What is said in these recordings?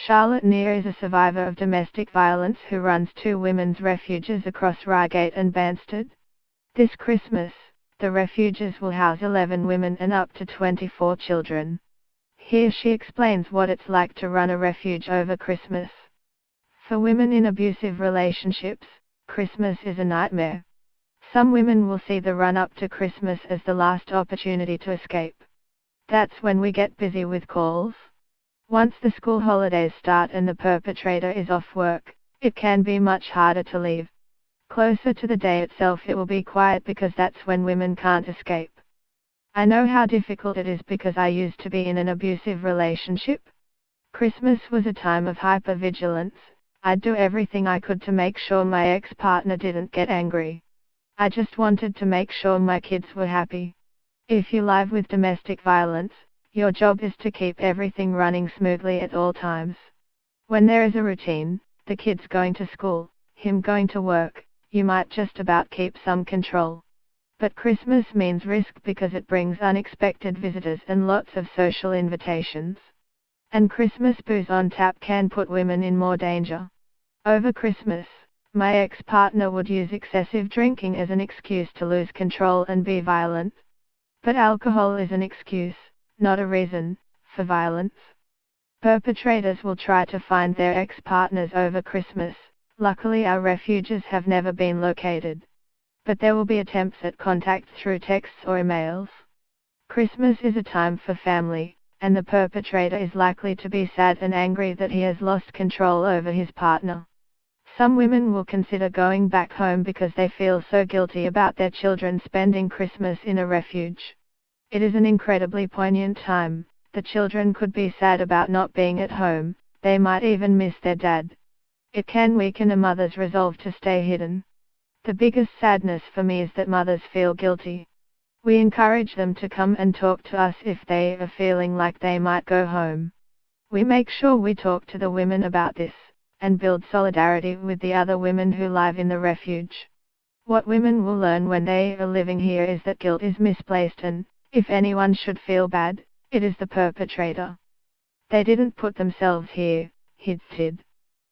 Charlotte Neer is a survivor of domestic violence who runs 2 women's refuges across Reigate and Banstead. This Christmas, the refuges will house 11 women and up to 24 children. Here she explains what it's like to run a refuge over Christmas. For women in abusive relationships, Christmas is a nightmare. Some women will see the run-up to Christmas as the last opportunity to escape. That's when we get busy with calls. Once the school holidays start and the perpetrator is off work, it can be much harder to leave. Closer to the day itself it will be quiet because that's when women can't escape. I know how difficult it is because I used to be in an abusive relationship. Christmas was a time of hypervigilance. I'd do everything I could to make sure my ex-partner didn't get angry. I just wanted to make sure my kids were happy. If you live with domestic violence, your job is to keep everything running smoothly at all times. When there is a routine, the kids going to school, him going to work, you might just about keep some control. But Christmas means risk because it brings unexpected visitors and lots of social invitations. And Christmas booze on tap can put women in more danger. Over Christmas, my ex-partner would use excessive drinking as an excuse to lose control and be violent. But alcohol is an excuse, not a reason, for violence. Perpetrators will try to find their ex-partners over Christmas. Luckily our refuges have never been located. But there will be attempts at contact through texts or emails. Christmas is a time for family, and the perpetrator is likely to be sad and angry that he has lost control over his partner. Some women will consider going back home because they feel so guilty about their children spending Christmas in a refuge. It is an incredibly poignant time. The children could be sad about not being at home, they might even miss their dad. It can weaken a mother's resolve to stay hidden. The biggest sadness for me is that mothers feel guilty. We encourage them to come and talk to us if they are feeling like they might go home. We make sure we talk to the women about this, and build solidarity with the other women who live in the refuge. What women will learn when they are living here is that guilt is misplaced and, if anyone should feel bad, it is the perpetrator. They didn't put themselves here, he did.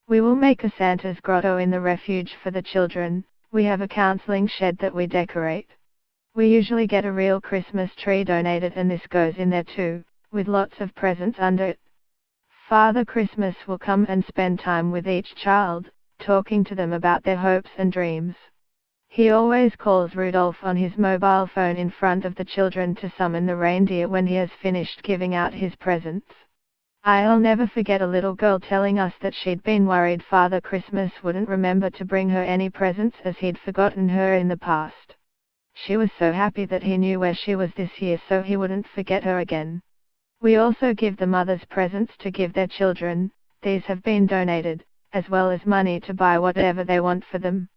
We will make a Santa's grotto in the refuge for the children. We have a counseling shed that we decorate. We usually get a real Christmas tree donated and this goes in there too, with lots of presents under it. Father Christmas will come and spend time with each child, talking to them about their hopes and dreams. He always calls Rudolph on his mobile phone in front of the children to summon the reindeer when he has finished giving out his presents. I'll never forget a little girl telling us that she'd been worried Father Christmas wouldn't remember to bring her any presents as he'd forgotten her in the past. She was so happy that he knew where she was this year so he wouldn't forget her again. We also give the mothers presents to give their children. These have been donated, as well as money to buy whatever they want for them.